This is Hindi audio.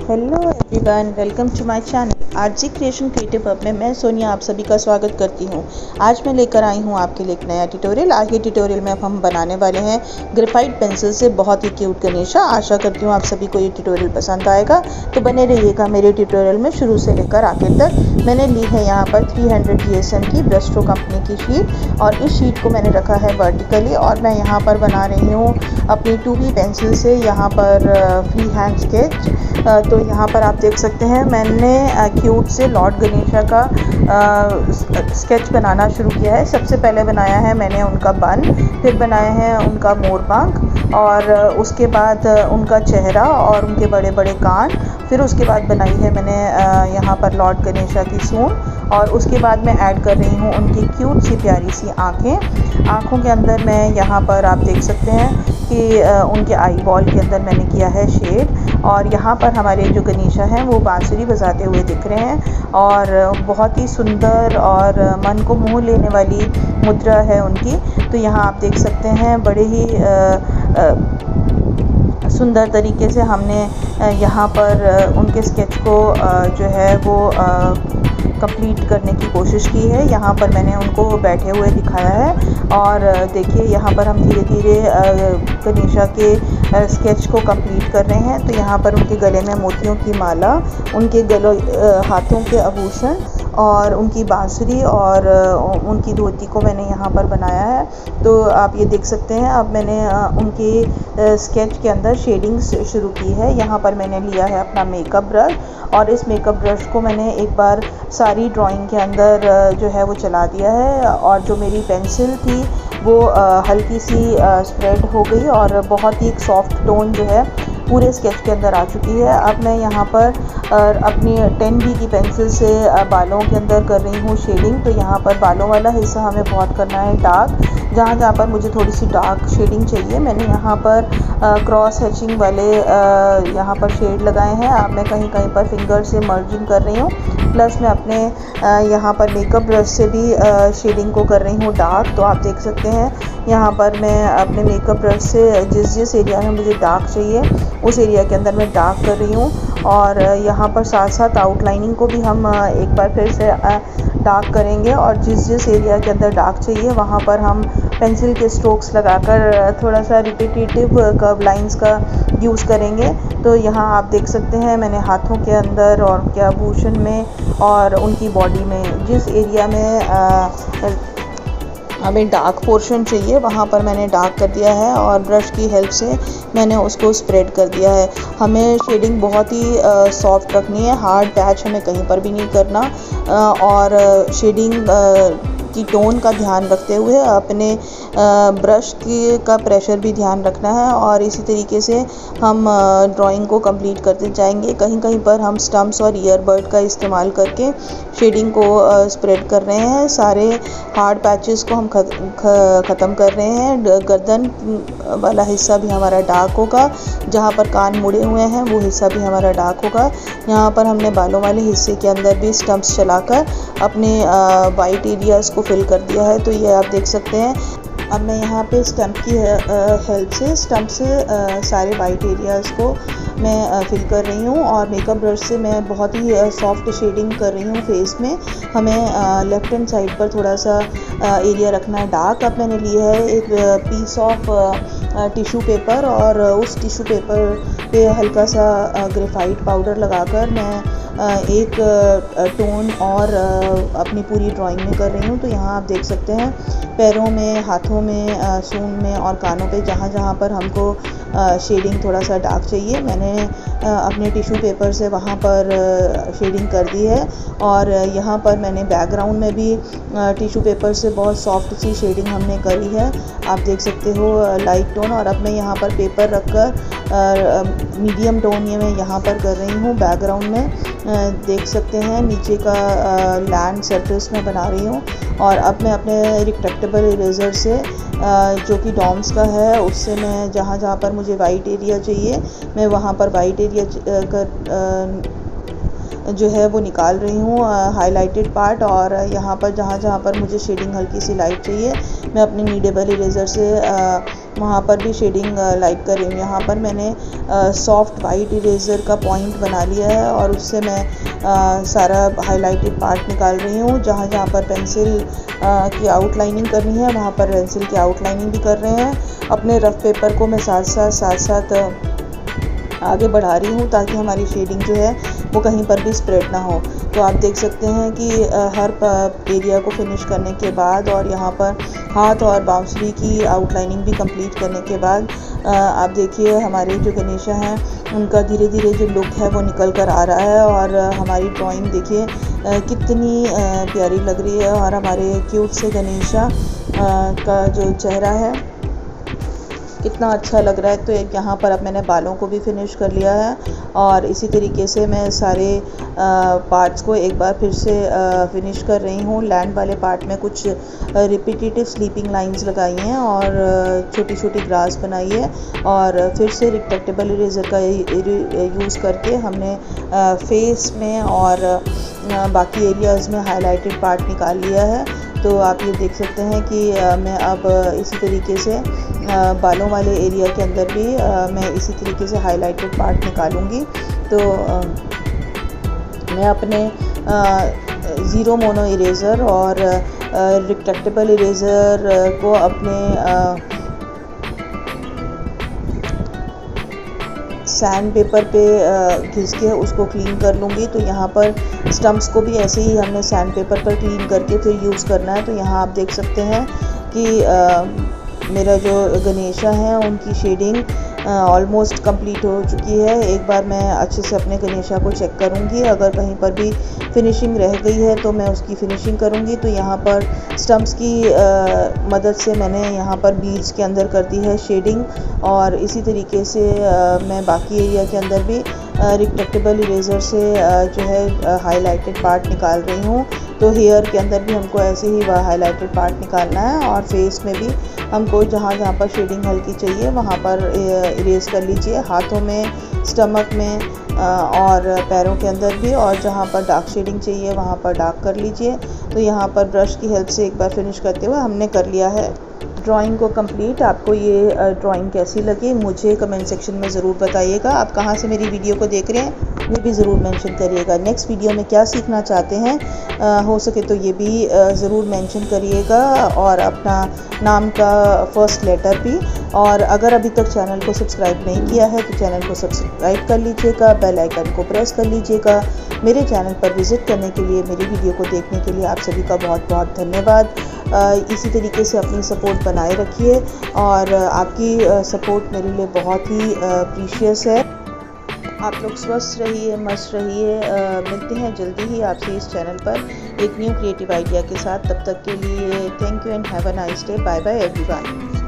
Hello everyone, welcome to my channel RG creation creative hub में मैं सोनिया आप सभी का स्वागत करती हूं। आज मैं लेकर आई हूं आपके लिए एक नया ट्यूटोरियल। आज के ट्यूटोरियल में हम बनाने वाले हैं ग्रेफाइट पेंसिल से बहुत ही क्यूट गणेशा। आशा करती हूं आप सभी को ये ट्यूटोरियल पसंद आएगा, तो बने रहिएगा मेरे ट्यूटोरियल में शुरू से लेकर आखिर तक। मैंने ली है यहाँ पर 300 GSM की ब्रस्ट्रो कंपनी की शीट, और इस शीट को मैंने रखा है वर्टिकली, और मैं यहाँ पर बना रही हूँ अपनी 2B पेंसिल से यहाँ पर फ्री हैंड स्केच। तो यहाँ पर आप देख सकते हैं मैंने क्यूट से लॉर्ड गणेशा का स्केच बनाना शुरू किया है। सबसे पहले बनाया है मैंने उनका बन, फिर बनाए हैं उनका मोर पंख, और उसके बाद उनका चेहरा और उनके बड़े बड़े कान। फिर उसके बाद बनाई है मैंने यहाँ पर लॉर्ड गणेशा की सूंड, और उसके बाद मैं ऐड कर रही हूँ उनकी क्यूट सी प्यारी सी आँखें। आँखों के अंदर मैं यहाँ पर आप देख सकते हैं कि उनके आई बॉल के अंदर मैंने किया है शेड, और यहाँ पर हमारे जो गणेशा हैं वो बांसुरी बजाते हुए दिख रहे हैं, और बहुत ही सुंदर और मन को मोह लेने वाली मुद्रा है उनकी। तो यहाँ आप देख सकते हैं बड़े ही सुंदर तरीके से हमने यहाँ पर उनके स्केच को जो है वो कंप्लीट करने की कोशिश की है। यहाँ पर मैंने उनको बैठे हुए दिखाया है, और देखिए यहाँ पर हम धीरे धीरे गणेशा के स्केच को कंप्लीट कर रहे हैं। तो यहाँ पर उनके गले में मोतियों की माला, उनके हाथों के आभूषण, और उनकी बांसुरी और उनकी धोती को मैंने यहाँ पर बनाया है। तो आप ये देख सकते हैं अब मैंने उनके स्केच के अंदर शेडिंग शुरू की है। यहाँ पर मैंने लिया है अपना मेकअप ब्रश, और इस मेकअप ब्रश को मैंने एक बार सारी ड्राइंग के अंदर जो है वो चला दिया है, और जो मेरी पेंसिल थी वो हल्की सी स्प्रेड हो गई, और बहुत ही एक सॉफ्ट टोन जो है पूरे स्केच के अंदर आ चुकी है। अब मैं यहाँ पर अपनी 10B की पेंसिल से बालों के अंदर कर रही हूँ शेडिंग। तो यहाँ पर बालों वाला हिस्सा हमें बहुत करना है डार्क, जहाँ जहाँ पर मुझे थोड़ी सी डार्क शेडिंग चाहिए मैंने यहाँ पर क्रॉस हैचिंग वाले यहाँ पर शेड लगाए हैं। अब मैं कहीं कहीं पर फिंगर से मर्जिंग कर रही हूँ, प्लस मैं अपने यहाँ पर मेकअप ब्रश से भी शेडिंग को कर रही हूँ डार्क। तो आप देख सकते हैं यहाँ पर मैं अपने मेकअप ब्रश से जिस एरिया में मुझे डार्क चाहिए उस एरिया के अंदर मैं डार्क कर रही हूँ, और यहाँ पर साथ साथ आउटलाइनिंग को भी हम एक बार फिर से डार्क करेंगे, और जिस एरिया के अंदर डार्क चाहिए वहाँ पर हम पेंसिल के स्ट्रोक्स लगाकर थोड़ा सा रिपीटेटिव कर्व लाइंस का यूज़ करेंगे। तो यहाँ आप देख सकते हैं मैंने हाथों के अंदर और उनके आभूषण में और उनकी बॉडी में जिस एरिया में हमें डार्क पोर्शन चाहिए वहाँ पर मैंने डार्क कर दिया है, और ब्रश की हेल्प से मैंने उसको स्प्रेड कर दिया है। हमें शेडिंग बहुत ही सॉफ्ट रखनी है, हार्ड पैच हमें कहीं पर भी नहीं करना, और शेडिंग की टोन का ध्यान रखते हुए अपने ब्रश का प्रेशर भी ध्यान रखना है, और इसी तरीके से हम ड्राइंग को कंप्लीट करते जाएंगे। कहीं कहीं पर हम स्टम्प्स और ईयरबड का इस्तेमाल करके शेडिंग को स्प्रेड कर रहे हैं। सारे हार्ड पैचेस को हम ख़त्म कर रहे हैं। गर्दन वाला हिस्सा भी हमारा डार्क होगा, जहाँ पर कान मुड़े हुए हैं वो हिस्सा भी हमारा डार्क होगा। यहाँ पर हमने बालों वाले हिस्से के अंदर भी स्टम्प्स चलाकर अपने वाइट एरियाज़ को फिल कर दिया है। तो ये आप देख सकते हैं। अब मैं यहाँ पे स्टम्प की हेल्प से सारे वाइट एरियाज़ को मैं फिल कर रही हूँ, और मेकअप ब्रश से मैं बहुत ही सॉफ्ट शेडिंग कर रही हूँ फेस में। हमें लेफ़्ट हैंड साइड पर थोड़ा सा एरिया रखना है डार्क। अब मैंने लिया है एक पीस ऑफ टिश्यू पेपर, और उस टिश्यू पेपर पे हल्का सा ग्रेफाइट पाउडर लगाकर मैं एक टोन और अपनी पूरी ड्राइंग में कर रही हूँ। तो यहाँ आप देख सकते हैं पैरों में, हाथों में, सूंड में और कानों पे जहाँ जहाँ पर हमको शेडिंग थोड़ा सा डार्क चाहिए मैंने अपने टिश्यू पेपर से वहाँ पर शेडिंग कर दी है। और यहाँ पर मैंने बैकग्राउंड में भी टिश्यू पेपर से बहुत सॉफ्ट सी शेडिंग हमने करी है, आप देख सकते हो लाइट टोन। और अब मैं यहाँ पर पेपर रखकर मीडियम टोन ये मैं यहाँ पर कर रही हूँ बैकग्राउंड में। देख सकते हैं नीचे का लैंड सरफेस में बना रही हूँ, और अब मैं अपने रिट्रैक्टेबल इरेज़र से जो कि डॉम्स का है उससे मैं जहाँ जहाँ पर मुझे वाइट एरिया चाहिए मैं वहाँ पर वाइट एरिया जो है वो निकाल रही हूँ हाइलाइटेड पार्ट, और यहाँ पर जहाँ जहाँ पर मुझे शेडिंग हल्की सी लाइट चाहिए मैं अपने नीडेबल इरेज़र से वहाँ पर भी शेडिंग लाइट कर रही हूँ। यहाँ पर मैंने सॉफ्ट वाइट इरेज़र का पॉइंट बना लिया है और उससे मैं सारा हाइलाइटेड पार्ट निकाल रही हूँ। जहाँ जहाँ पर पेंसिल की आउटलाइनिंग करनी है वहाँ पर पेंसिल की आउटलाइनिंग भी कर रहे हैं। अपने रफ़ पेपर को मैं साथ साथ आगे बढ़ा रही हूँ ताकि हमारी शेडिंग जो है वो कहीं पर भी स्प्रेड ना हो। तो आप देख सकते हैं कि हर एरिया को फिनिश करने के बाद और यहाँ पर हाथ और बांसुरी की आउटलाइनिंग भी कंप्लीट करने के बाद आप देखिए हमारे जो गणेशा हैं उनका धीरे धीरे जो लुक है वो निकल कर आ रहा है। और हमारी ड्राइंग देखिए कितनी प्यारी लग रही है, और हमारे क्यूट से गणेशा का जो चेहरा है कितना अच्छा लग रहा है। तो यहाँ पर अब मैंने बालों को भी फिनिश कर लिया है, और इसी तरीके से मैं सारे पार्ट्स को एक बार फिर से फिनिश कर रही हूँ। लैंड वाले पार्ट में कुछ रिपीटेटिव स्लीपिंग लाइंस लगाई हैं और छोटी छोटी ग्रास बनाई है, और फिर से रिट्रैक्टेबल इरेज़र का यूज़ करके हमने फेस में और बाकी एरियाज़ में हाइलाइटेड पार्ट निकाल लिया है। तो आप ये देख सकते हैं कि मैं अब इसी तरीके से बालों वाले एरिया के अंदर भी मैं इसी तरीके से हाइलाइटेड पार्ट निकालूंगी। तो मैं अपने ज़ीरो मोनो इरेज़र और रिट्रैक्टेबल इरेज़र को अपने सैंड पेपर पे घिस के उसको क्लीन कर लूँगी। तो यहाँ पर स्टम्प्स को भी ऐसे ही हमने सैंड पेपर पर क्लीन करके फिर यूज़ करना है। तो यहाँ आप देख सकते हैं कि मेरा जो गणेशा हैं उनकी शेडिंग ऑलमोस्ट कंप्लीट हो चुकी है। एक बार मैं अच्छे से अपने गणेशा को चेक करूँगी, अगर कहीं पर भी फिनिशिंग रह गई है तो मैं उसकी फिनिशिंग करूँगी। तो यहाँ पर स्टम्प्स की मदद से मैंने यहाँ पर बीड्स के अंदर कर दी है शेडिंग, और इसी तरीके से मैं बाकी एरिया के अंदर भी रिट्रैक्टेबल इरेज़र से जो है हाइलाइटेड पार्ट निकाल रही हूँ। तो हेयर के अंदर भी हमको ऐसे ही हाइलाइटेड पार्ट निकालना है, और फेस में भी हमको जहाँ जहाँ पर शेडिंग हल्की चाहिए वहाँ पर इरेज़ कर लीजिए, हाथों में, स्टमक में और पैरों के अंदर भी, और जहाँ पर डार्क शेडिंग चाहिए वहाँ पर डार्क कर लीजिए। तो यहाँ पर ब्रश की हेल्प से एक बार फिनिश करते हुए हमने कर लिया है ड्राइंग को कंप्लीट। आपको ये ड्राइंग कैसी लगी मुझे कमेंट सेक्शन में ज़रूर बताइएगा। आप कहाँ से मेरी वीडियो को देख रहे हैं ये भी ज़रूर मेंशन करिएगा। नेक्स्ट वीडियो में क्या सीखना चाहते हैं हो सके तो ये भी ज़रूर मेंशन करिएगा, और अपना नाम का फर्स्ट लेटर भी। और अगर अभी तक चैनल को सब्सक्राइब नहीं किया है तो चैनल को सब्सक्राइब कर लीजिएगा, बेल आइकन को प्रेस कर लीजिएगा। मेरे चैनल पर विज़िट करने के लिए, मेरी वीडियो को देखने के लिए आप सभी का बहुत बहुत धन्यवाद। इसी तरीके से अपनी सपोर्ट बनाए रखिए, और आपकी सपोर्ट मेरे लिए बहुत ही प्रीशियस है। आप लोग स्वस्थ रहिए, मस्त रहिए। मिलते हैं जल्दी ही आपसे इस चैनल पर एक न्यू क्रिएटिव आइडिया के साथ। तब तक के लिए thank you and have a nice day. Bye bye everyone.